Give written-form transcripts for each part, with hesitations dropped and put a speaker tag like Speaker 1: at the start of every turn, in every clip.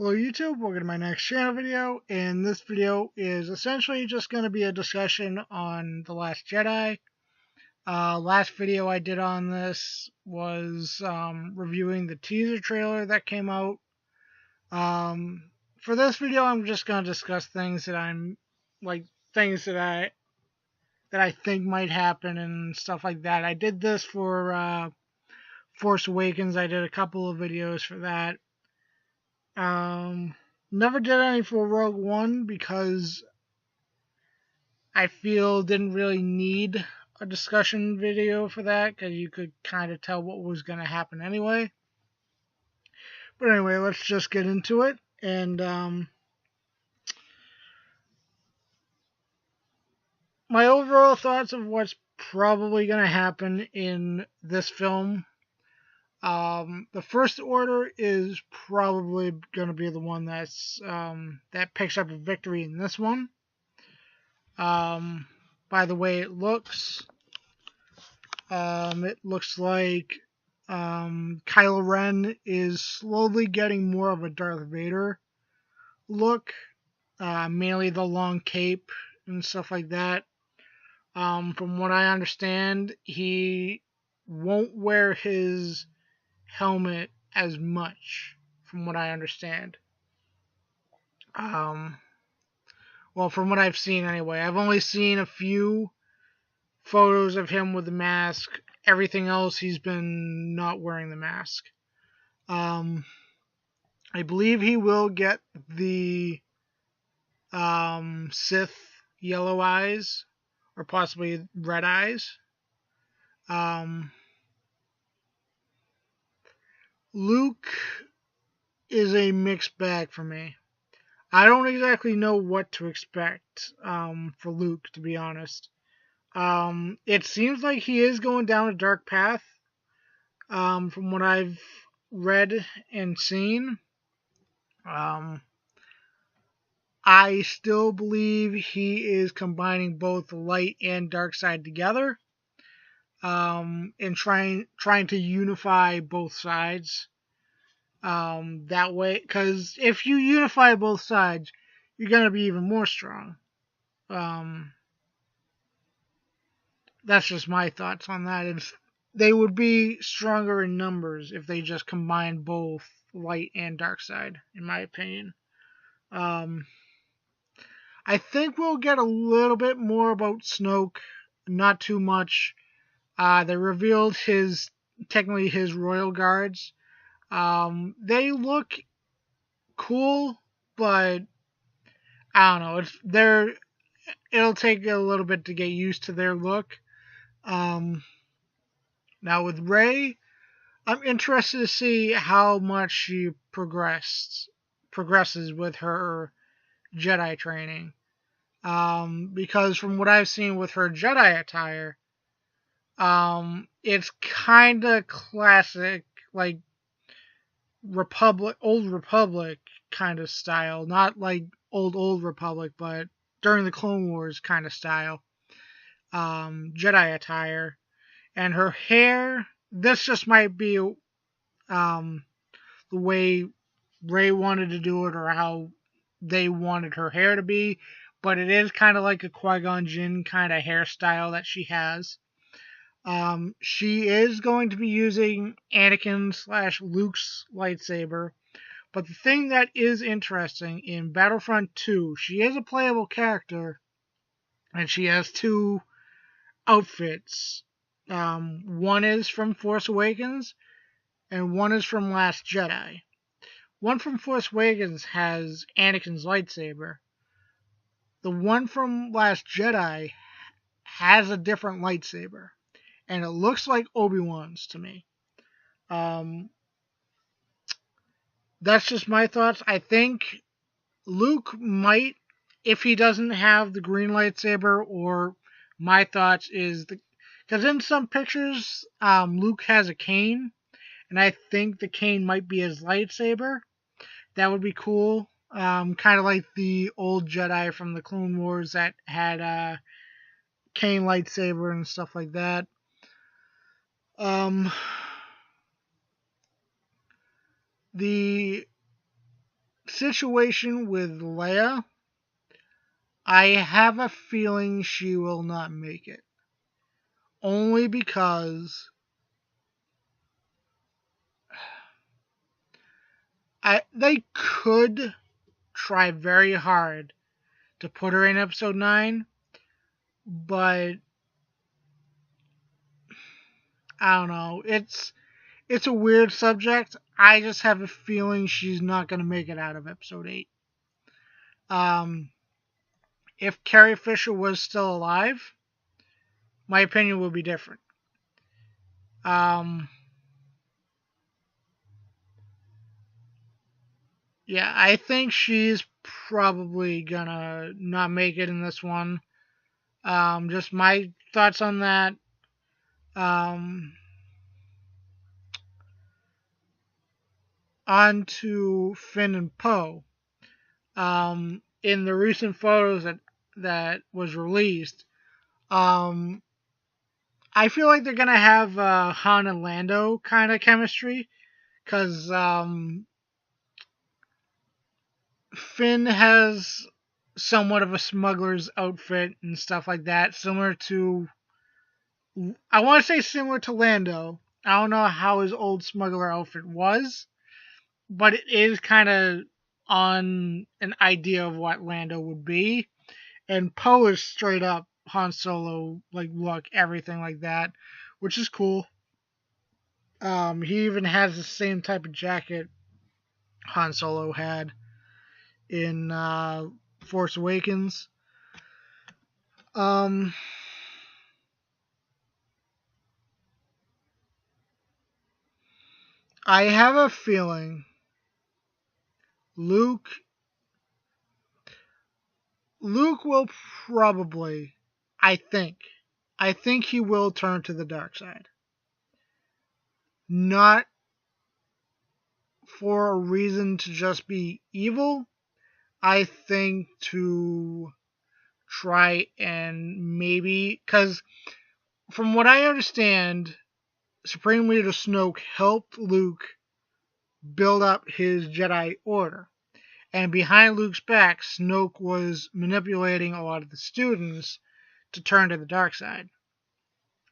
Speaker 1: Hello YouTube, welcome to my next channel video, and this video is essentially just going to be a discussion on The Last Jedi. Last video I did on this was reviewing the teaser trailer that came out. For this video I'm just going to discuss things that things that I think might happen and stuff like that. I did this for Force Awakens. I did a couple of videos for that. Never did any for Rogue One because I feel didn't really need a discussion video for that because you could kind of tell what was going to happen anyway. But anyway, let's just get into it. And my overall thoughts of what's probably going to happen in this film. The First Order is probably going to be the one that picks up a victory in this one. By the way it looks like Kylo Ren is slowly getting more of a Darth Vader look, mainly the long cape and stuff like that. From what I understand, he won't wear his helmet as much, from what I understand. Well, from what I've seen anyway. I've only seen a few photos of him with the mask. Everything else, he's been not wearing the mask. I believe he will get the Sith yellow eyes, or possibly red eyes. Luke is a mixed bag for me. I don't exactly know what to expect for Luke, to be honest. It seems like he is going down a dark path, from what I've read and seen. I still believe he is combining both the light and dark side together, and trying to unify both sides. That way, because if you unify both sides, you're gonna be even more strong. That's just my thoughts on that. They would be stronger in numbers if they just combined both light and dark side, in my opinion. I think we'll get a little bit more about Snoke, not too much. They revealed technically his royal guards. They look cool, but I don't know. It'll take a little bit to get used to their look. Now with Rey, I'm interested to see how much she progresses with her Jedi training. Because from what I've seen with her Jedi attire, it's kind of classic, like old Republic kind of style, not like old Republic, but during the Clone Wars kind of style. Jedi attire, and her hair. This just might be the way Rey wanted to do it, or how they wanted her hair to be, but it is kind of like a Qui-Gon Jinn kind of hairstyle that she has. She is going to be using Anakin/Luke's lightsaber, but the thing that is interesting in Battlefront 2, she is a playable character, and she has two outfits. One is from Force Awakens, and one is from Last Jedi. One from Force Awakens has Anakin's lightsaber. The one from Last Jedi has a different lightsaber, and it looks like Obi-Wan's to me. That's just my thoughts. I think Luke might, if he doesn't have the green lightsaber, or my thoughts is because in some pictures, Luke has a cane, and I think the cane might be his lightsaber. That would be cool. Kind of like the old Jedi from the Clone Wars that had a cane lightsaber and stuff like that. The situation with Leia, I have a feeling she will not make it. Only because they could try very hard to put her in episode 9, but I don't know. It's a weird subject. I just have a feeling she's not going to make it out of episode 8. Um, if Carrie Fisher was still alive, my opinion would be different. Um, yeah, I think she's probably gonna not make it in this one. Just my thoughts on that. Um, on to Finn and Poe. In the recent photos that was released, um, I feel like they're gonna have Han and Lando kind of chemistry because Finn has somewhat of a smuggler's outfit and stuff like that, similar to, I want to say similar to Lando. I don't know how his old smuggler outfit was, but it is kind of on an idea of what Lando would be. And Poe is straight up Han Solo, like look, everything like that, which is cool. He even has the same type of jacket Han Solo had in Force Awakens. Um, I have a feeling Luke Luke will probably, I think, I think he will turn to the dark side. Not for a reason to just be evil. I think to try and maybe, because from what I understand, Supreme Leader Snoke helped Luke build up his Jedi Order. And behind Luke's back, Snoke was manipulating a lot of the students to turn to the dark side.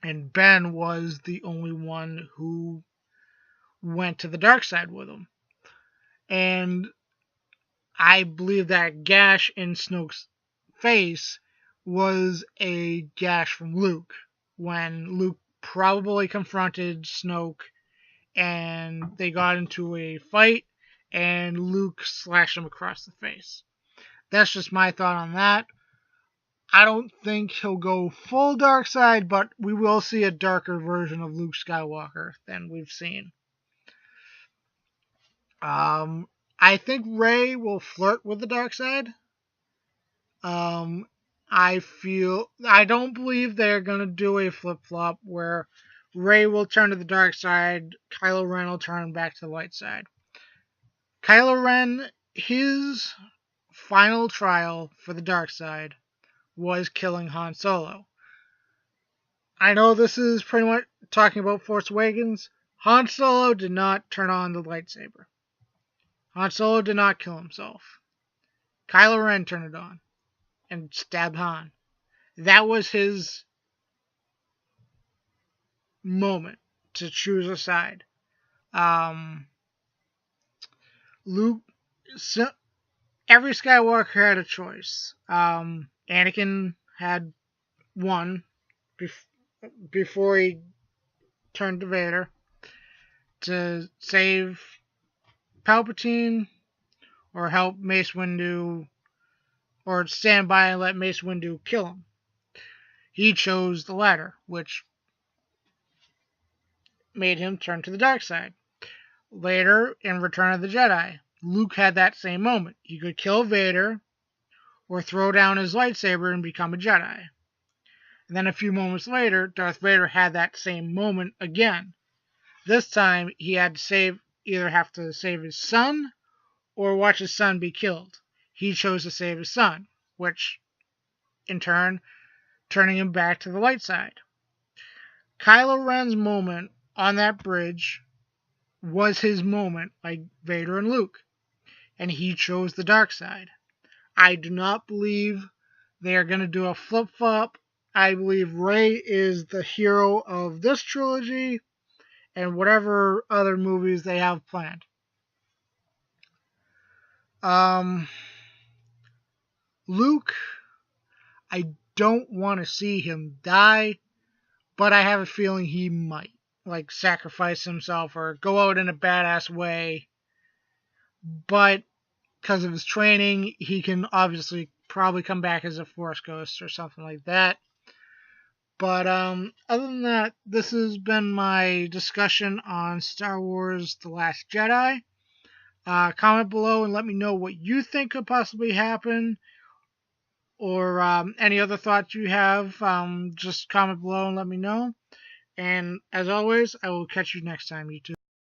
Speaker 1: And Ben was the only one who went to the dark side with him. And I believe that gash in Snoke's face was a gash from Luke when Luke probably confronted Snoke and they got into a fight and Luke slashed him across the face. That's just my thought on that. I don't think he'll go full dark side, but we will see a darker version of Luke Skywalker than we've seen. I think Rey will flirt with the dark side. Um, I don't believe they're gonna do a flip flop where Rey will turn to the dark side, Kylo Ren will turn back to the light side. Kylo Ren, his final trial for the dark side was killing Han Solo. I know this is pretty much talking about Force Awakens. Han Solo did not turn on the lightsaber. Han Solo did not kill himself. Kylo Ren turned it on and stabbed Han. That was his moment to choose a side. Um, Luke, so, every Skywalker had a choice. Anakin had one before he turned to Vader to save Palpatine or help Mace Windu or stand by and let Mace Windu kill him. He chose the latter, which made him turn to the dark side. Later, in Return of the Jedi, Luke had that same moment. He could kill Vader or throw down his lightsaber and become a Jedi. And then a few moments later, Darth Vader had that same moment again. This time, he had to either have to save his son or watch his son be killed. He chose to save his son, which, in turn, turning him back to the light side. Kylo Ren's moment on that bridge was his moment, like Vader and Luke. and he chose the dark side. I do not believe they are going to do a flip flop. I believe Rey is the hero of this trilogy and whatever other movies they have planned. Um, Luke, I don't want to see him die, but I have a feeling he might like sacrifice himself or go out in a badass way. But because of his training, he can obviously probably come back as a Force Ghost or something like that. But other than that, this has been my discussion on Star Wars: The Last Jedi. Comment below and let me know what you think could possibly happen, or any other thoughts you have. Just comment below and let me know. And as always, I will catch you next time, YouTube.